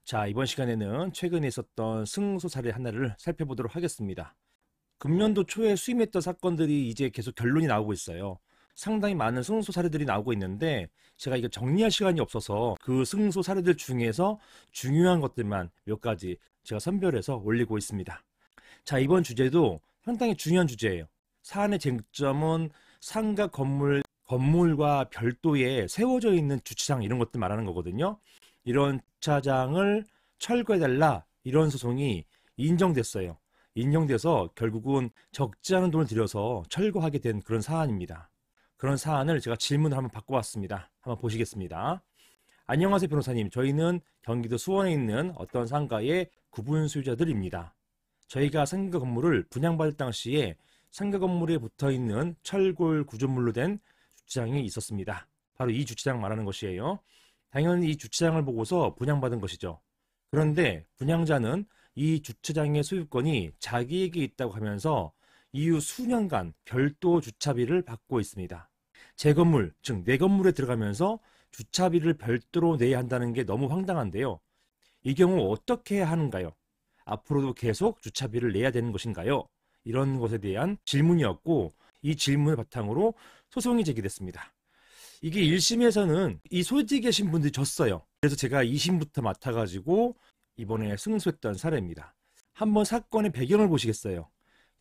자, 이번 시간에는 최근에 있었던 승소 사례 하나를 살펴보도록 하겠습니다. 금년도 초에 수임했던 사건들이 이제 계속 결론이 나오고 있어요. 상당히 많은 승소 사례들이 나오고 있는데 제가 이거 정리할 시간이 없어서 그 승소 사례들 중에서 중요한 것들만 몇 가지 제가 선별해서 올리고 있습니다. 자, 이번 주제도 상당히 중요한 주제예요. 사안의 쟁점은 상가 건물과 별도에 세워져 있는 주차장 이런 것들 말하는 거거든요. 이런 주차장을 철거해달라 이런 소송이 인정됐어요. 인정돼서 결국은 적지 않은 돈을 들여서 철거하게 된 그런 사안입니다. 그런 사안을 제가 질문을 한번 바꿔봤습니다. 한번 보시겠습니다. 안녕하세요 변호사님. 저희는 경기도 수원에 있는 어떤 상가의 구분 소유자들입니다. 저희가 상가 건물을 분양받을 당시에 상가 건물에 붙어있는 철골 구조물로 된 주차장이 있었습니다. 바로 이 주차장 말하는 것이에요. 당연히 이 주차장을 보고서 분양받은 것이죠. 그런데 분양자는 이 주차장의 소유권이 자기에게 있다고 하면서 이후 수년간 별도 주차비를 받고 있습니다. 제 건물, 즉 내 건물에 들어가면서 주차비를 별도로 내야 한다는 게 너무 황당한데요. 이 경우 어떻게 해야 하는가요? 앞으로도 계속 주차비를 내야 되는 것인가요? 이런 것에 대한 질문이었고, 이 질문을 바탕으로 소송이 제기됐습니다. 이게 1심에서는 이 소지 계신 분들이 졌어요. 그래서 제가 2심부터 맡아가지고 이번에 승소했던 사례입니다. 한번 사건의 배경을 보시겠어요?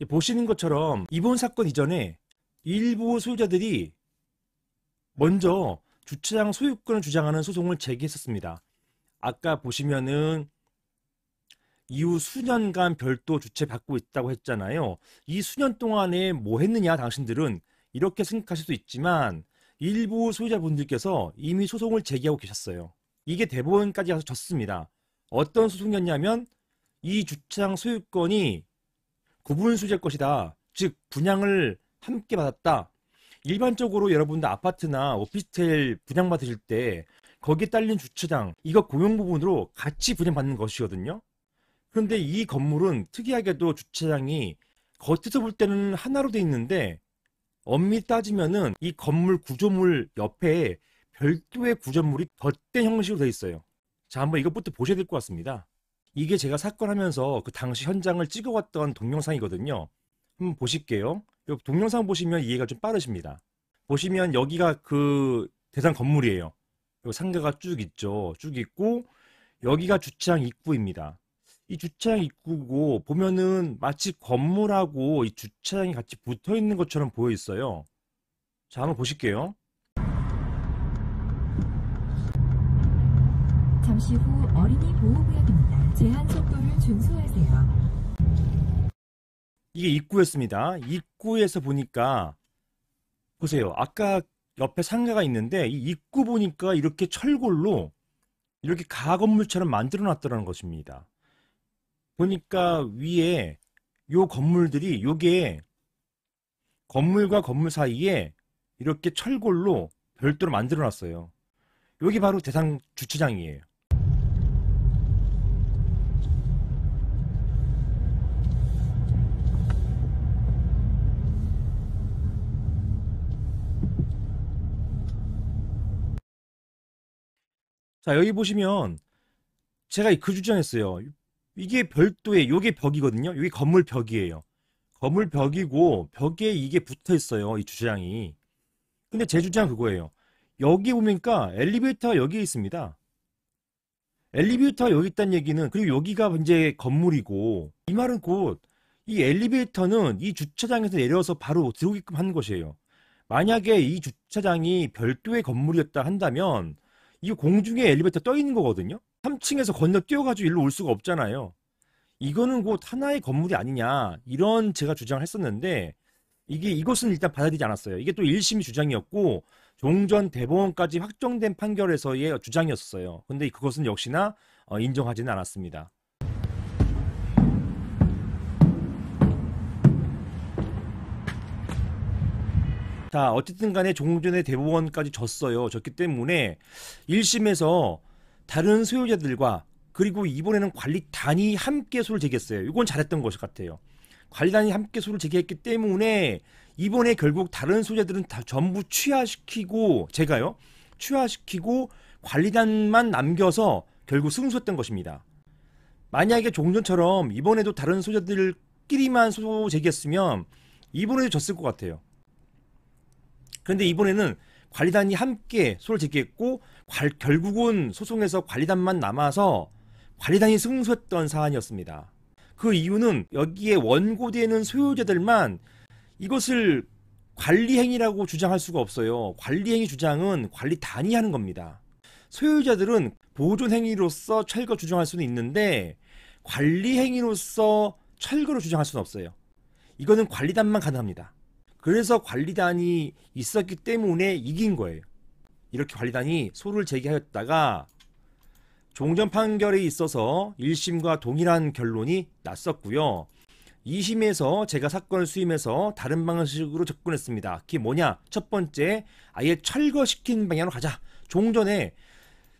보시는 것처럼 이번 사건 이전에 일부 소유자들이 먼저 주차장 소유권을 주장하는 소송을 제기했었습니다. 아까 보시면은 이후 수년간 별도 주차받고 있다고 했잖아요. 이 수년 동안에 뭐 했느냐 당신들은 이렇게 생각하실 수 있지만 일부 소유자분들께서 이미 소송을 제기하고 계셨어요. 이게 대법원까지 가서 졌습니다. 어떤 소송이었냐면 이 주차장 소유권이 구분 소유자 것이다. 즉 분양을 함께 받았다. 일반적으로 여러분들 아파트나 오피스텔 분양받으실 때 거기에 딸린 주차장 이거 공용 부분으로 같이 분양받는 것이거든요. 그런데 이 건물은 특이하게도 주차장이 겉에서 볼 때는 하나로 돼 있는데 엄밀히 따지면은 이 건물 구조물 옆에 별도의 구조물이 덧댄 형식으로 돼 있어요. 자, 한번 이것부터 보셔야 될 것 같습니다. 이게 제가 사건 하면서 그 당시 현장을 찍어왔던 동영상이거든요. 한번 보실게요. 이 동영상 보시면 이해가 좀 빠르십니다. 보시면 여기가 그 대상 건물이에요. 요 상가가 쭉 있죠. 쭉 있고 여기가 주차장 입구입니다. 이 주차장 입구고 보면은 마치 건물하고 이 주차장이 같이 붙어 있는 것처럼 보여 있어요. 자, 한번 보실게요. 잠시 후 어린이 보호구역입니다. 제한 속도를 준수하세요. 이게 입구였습니다. 입구에서 보니까 보세요. 아까 옆에 상가가 있는데 이 입구 보니까 이렇게 철골로 이렇게 가건물처럼 만들어 놨더라는 것입니다. 보니까 위에 요 건물들이 요게 건물과 건물 사이에 이렇게 철골로 별도로 만들어 놨어요. 여기 바로 대상 주차장이에요. 자, 여기 보시면 제가 그 주장했어요. 이게 별도의 요게 벽이거든요. 여기 건물 벽이에요. 건물 벽이고 벽에 이게 붙어 있어요. 이 주차장이. 근데 제 주장은 그거예요. 여기 보니까 엘리베이터가 여기에 있습니다. 엘리베이터가 여기 있다는 얘기는 그리고 여기가 이제 건물이고 이 말은 곧 이 엘리베이터는 이 주차장에서 내려서 바로 들어오게끔 하는 것이에요. 만약에 이 주차장이 별도의 건물이었다 한다면 이 공중에 엘리베이터 떠 있는 거거든요. 3층에서 건너 뛰어가지고 일로 올 수가 없잖아요. 이거는 곧 하나의 건물이 아니냐 이런 제가 주장을 했었는데 이것은 일단 받아들이지 않았어요. 이게 또 1심 주장이었고 종전 대법원까지 확정된 판결에서의 주장이었어요. 근데 그것은 역시나 인정하지는 않았습니다. 자, 어쨌든 간에 종전의 대법원까지 졌어요. 졌기 때문에 1심에서 다른 소유자들과 그리고 이번에는 관리단이 함께 소를 제기했어요. 이건 잘했던 것 같아요. 관리단이 함께 소를 제기했기 때문에 이번에 결국 다른 소유자들은 다 전부 취하시키고 제가요 취하시키고 관리단만 남겨서 결국 승소했던 것입니다. 만약에 종전처럼 이번에도 다른 소유자들끼리만 소송 제기했으면 이번에도 졌을 것 같아요. 그런데 이번에는 관리단이 함께 소를 제기했고 결국은 소송에서 관리단만 남아서 관리단이 승소했던 사안이었습니다. 그 이유는 여기에 원고되는 소유자들만 이것을 관리행위라고 주장할 수가 없어요. 관리행위 주장은 관리단이 하는 겁니다. 소유자들은 보존행위로서 철거 주장할 수는 있는데 관리행위로서 철거를 주장할 수는 없어요. 이거는 관리단만 가능합니다. 그래서 관리단이 있었기 때문에 이긴 거예요. 이렇게 관리단이 소를 제기하였다가 종전 판결에 있어서 1심과 동일한 결론이 났었고요. 2심에서 제가 사건을 수임해서 다른 방식으로 접근했습니다. 그게 뭐냐? 첫 번째, 아예 철거시키는 방향으로 가자. 종전에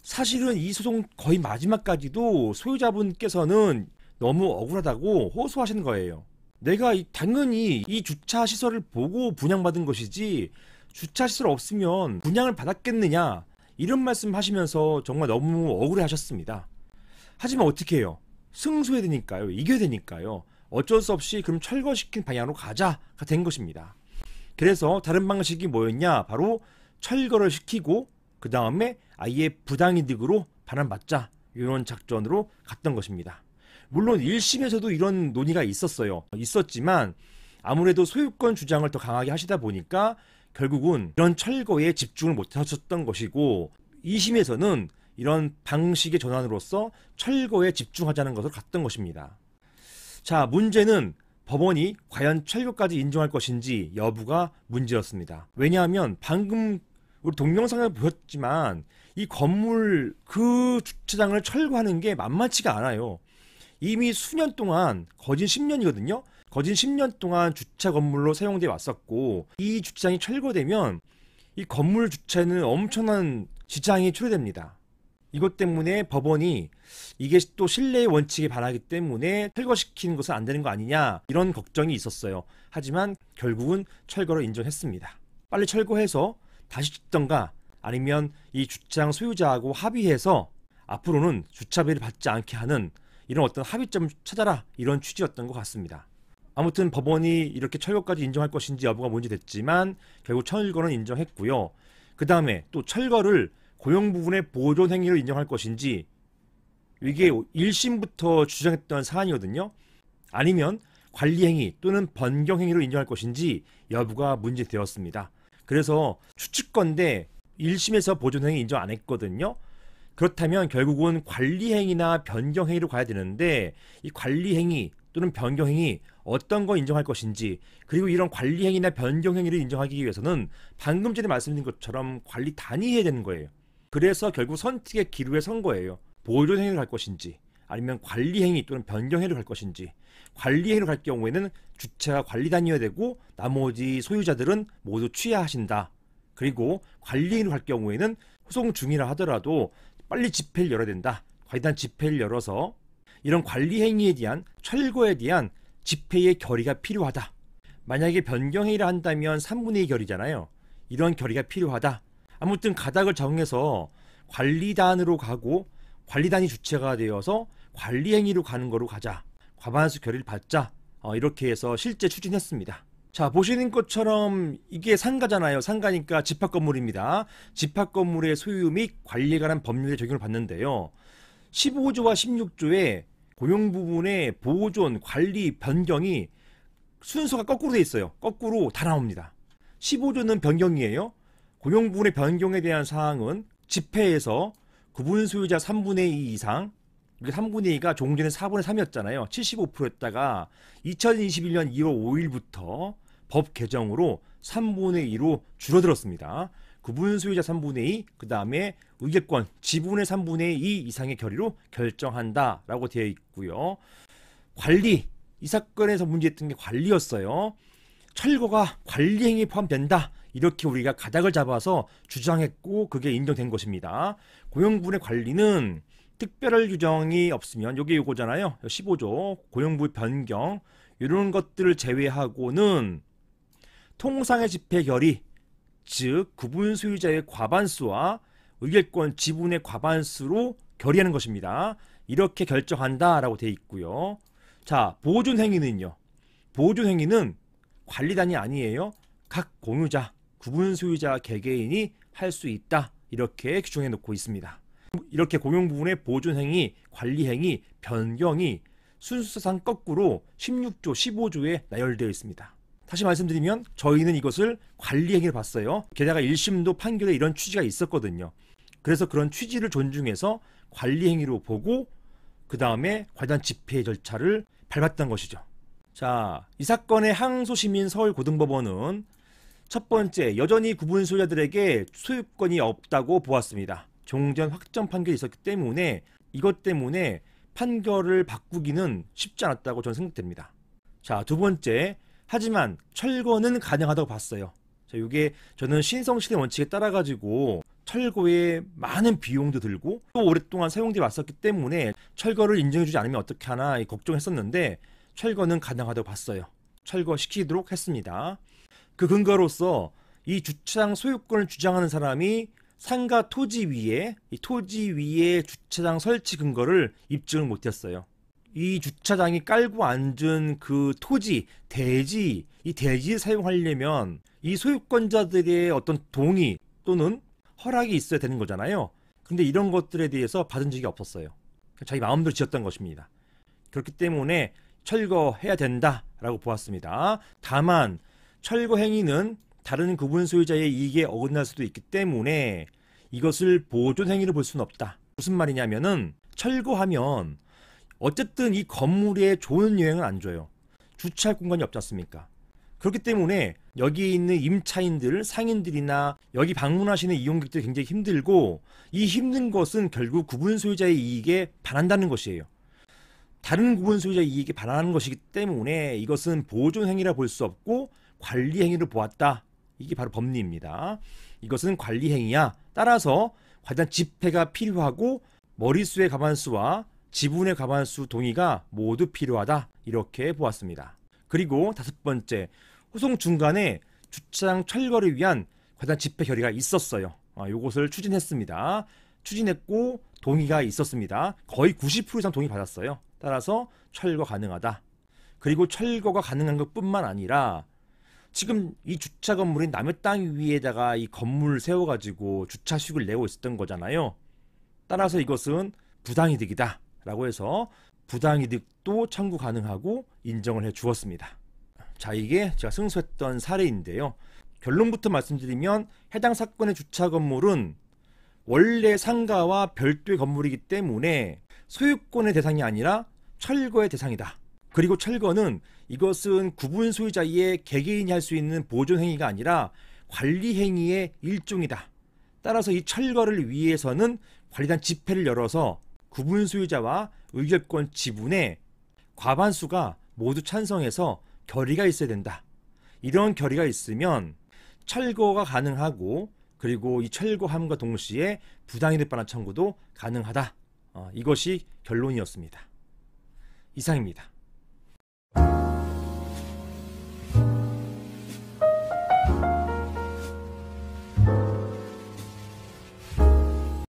사실은 이 소송 거의 마지막까지도 소유자분께서는 너무 억울하다고 호소하시는 거예요. 내가 당연히 이 주차 시설을 보고 분양받은 것이지 주차 시설 없으면 분양을 받았겠느냐, 이런 말씀 하시면서 정말 너무 억울해 하셨습니다. 하지만 어떻게 해요? 승소해야 되니까요. 이겨야 되니까요. 어쩔 수 없이 그럼 철거시킨 방향으로 가자가 된 것입니다. 그래서 다른 방식이 뭐였냐? 바로 철거를 시키고 그 다음에 아예 부당이득으로 반환받자, 이런 작전으로 갔던 것입니다. 물론 1심에서도 이런 논의가 있었지만 아무래도 소유권 주장을 더 강하게 하시다 보니까 결국은 이런 철거에 집중을 못하셨던 것이고, 2심에서는 이런 방식의 전환으로서 철거에 집중하자는 것을 갔던 것입니다. 자, 문제는 법원이 과연 철거까지 인정할 것인지 여부가 문제였습니다. 왜냐하면 방금 우리 동영상을 보셨지만 이 건물 그 주차장을 철거하는 게 만만치가 않아요. 이미 수년 동안, 거진 10년이거든요. 거진 10년 동안 주차 건물로 사용되어 왔었고, 이 주차장이 철거되면 이 건물 주차에는 엄청난 지장이 초래됩니다. 이것 때문에 법원이 이게 또 신뢰의 원칙에 반하기 때문에 철거시키는 것은 안 되는 거 아니냐, 이런 걱정이 있었어요. 하지만 결국은 철거를 인정했습니다. 빨리 철거해서 다시 짓던가 아니면 이 주차장 소유자하고 합의해서 앞으로는 주차비를 받지 않게 하는 이런 어떤 합의점을 찾아라, 이런 취지였던 것 같습니다. 아무튼 법원이 이렇게 철거까지 인정할 것인지 여부가 문제됐지만 결국 철거는 인정했고요. 그 다음에 또 철거를 고용 부분의 보존 행위로 인정할 것인지, 이게 1심부터 주장했던 사안이거든요. 아니면 관리 행위 또는 변경 행위로 인정할 것인지 여부가 문제되었습니다. 그래서 추측건데 1심에서 보존 행위 인정 안 했거든요. 그렇다면 결국은 관리 행위나 변경 행위로 가야 되는데, 이 관리 행위 또는 변경 행위 어떤 거 인정할 것인지, 그리고 이런 관리 행위나 변경 행위를 인정하기 위해서는 방금 전에 말씀드린 것처럼 관리단이 해야 되는 거예요. 그래서 결국 선택의 기로에 선 거예요. 보존 행위를 갈 것인지 아니면 관리 행위 또는 변경 행위를 갈 것인지. 관리 행위로 갈 경우에는 주체가 관리단이어야 되고 나머지 소유자들은 모두 취하하신다. 그리고 관리 행위로 갈 경우에는 소송 중이라 하더라도 빨리 집회를 열어야 된다. 관리단 집회를 열어서 이런 관리 행위에 대한 철거에 대한 집회의 결의가 필요하다. 만약에 변경 행위를 한다면 3분의 2 결의잖아요. 이런 결의가 필요하다. 아무튼 가닥을 정해서 관리단으로 가고 관리단이 주체가 되어서 관리 행위로 가는 거로 가자. 과반수 결의를 받자. 이렇게 해서 실제 추진했습니다. 자, 보시는 것처럼 이게 상가잖아요. 상가니까 집합 건물입니다. 집합 건물의 소유 및 관리에 관한 법률의 적용을 받는데요. 15조와 16조에 고용 부분의 보존, 관리, 변경이 순서가 거꾸로 돼 있어요. 거꾸로 다 나옵니다. 15조는 변경이에요. 고용 부분의 변경에 대한 사항은 집회에서 구분 소유자 3분의 2 이상, 이게 3분의 2가 종전에 4분의 3이었잖아요. 75%였다가 2021년 2월 5일부터 법 개정으로 3분의 2로 줄어들었습니다. 구분 소유자 3분의 2, 그 다음에 의결권 지분의 3분의 2 이상의 결의로 결정한다 라고 되어 있고요. 관리, 이 사건에서 문제였던 게 관리였어요. 철거가 관리 행위에 포함된다, 이렇게 우리가 가닥을 잡아서 주장했고 그게 인정된 것입니다. 고용부의 관리는 특별한 규정이 없으면, 요게 요거잖아요. 15조 고용부 변경 이런 것들을 제외하고는 통상의 집회 결의, 즉 구분 소유자의 과반수와 의결권 지분의 과반수로 결의하는 것입니다. 이렇게 결정한다라고 되어 있고요. 자, 보존행위는요. 보존행위는 관리단이 아니에요. 각 공유자, 구분 소유자 개개인이 할 수 있다. 이렇게 규정해 놓고 있습니다. 이렇게 공용부분의 보존행위, 관리행위, 변경이 순서상 거꾸로 16조, 15조에 나열되어 있습니다. 다시 말씀드리면 저희는 이것을 관리행위를 봤어요. 게다가 1심도 판결에 이런 취지가 있었거든요. 그래서 그런 취지를 존중해서 관리행위로 보고 그 다음에 관련 집행 절차를 밟았던 것이죠. 자, 이 사건의 항소심인 서울고등법원은 첫 번째, 여전히 구분 소유자들에게 소유권이 없다고 보았습니다. 종전 확정 판결이 있었기 때문에 이것 때문에 판결을 바꾸기는 쉽지 않았다고 저는 생각됩니다. 자, 두 번째, 하지만 철거는 가능하다고 봤어요. 자, 이게 저는 신성실의 원칙에 따라 가지고 철거에 많은 비용도 들고 또 오랫동안 사용돼 왔었기 때문에 철거를 인정해주지 않으면 어떻게 하나 걱정했었는데 철거는 가능하다고 봤어요. 철거시키도록 했습니다. 그 근거로서 이 주차장 소유권을 주장하는 사람이 상가 토지 위에 이 토지 위에 주차장 설치 근거를 입증을 못했어요. 이 주차장이 깔고 앉은 그 토지, 대지, 이 대지를 사용하려면 이 소유권자들의 어떤 동의 또는 허락이 있어야 되는 거잖아요. 근데 이런 것들에 대해서 받은 적이 없었어요. 자기 마음대로 지었던 것입니다. 그렇기 때문에 철거해야 된다라고 보았습니다. 다만 철거 행위는 다른 구분 소유자의 이익에 어긋날 수도 있기 때문에 이것을 보존 행위로 볼 수는 없다. 무슨 말이냐면은 철거하면 어쨌든 이 건물에 좋은 영향은 안 줘요. 주차할 공간이 없지 않습니까? 그렇기 때문에 여기 있는 임차인들, 상인들이나 여기 방문하시는 이용객들이 굉장히 힘들고 이 힘든 것은 결국 구분 소유자의 이익에 반한다는 것이에요. 다른 구분 소유자의 이익에 반하는 것이기 때문에 이것은 보존 행위라 볼 수 없고 관리 행위를 보았다. 이게 바로 법리입니다. 이것은 관리 행위야. 따라서 관련 집회가 필요하고 머릿수의 과반수와 지분의 과반수 동의가 모두 필요하다. 이렇게 보았습니다. 그리고 다섯 번째, 호송 중간에 주차장 철거를 위한 관련 집회 결의가 있었어요. 이것을 추진했습니다. 추진했고 동의가 있었습니다. 거의 90% 이상 동의 받았어요. 따라서 철거 가능하다. 그리고 철거가 가능한 것뿐만 아니라 지금 이 주차 건물이 남의 땅 위에다가 이 건물을 세워가지고 주차 수익을 내고 있었던 거잖아요. 따라서 이것은 부당이득이다 라고 해서 부당이득도 청구 가능하고 인정을 해 주었습니다. 자, 이게 제가 승소했던 사례인데요. 결론부터 말씀드리면 해당 사건의 주차 건물은 원래 상가와 별도의 건물이기 때문에 소유권의 대상이 아니라 철거의 대상이다. 그리고 철거는 이것은 구분 소유자의 개개인이 할 수 있는 보존 행위가 아니라 관리 행위의 일종이다. 따라서 이 철거를 위해서는 관리단 집회를 열어서 구분 소유자와 의결권 지분의 과반수가 모두 찬성해서 결의가 있어야 된다. 이런 결의가 있으면 철거가 가능하고 그리고 이 철거함과 동시에 부당이득 반환 청구도 가능하다. 이것이 결론이었습니다. 이상입니다.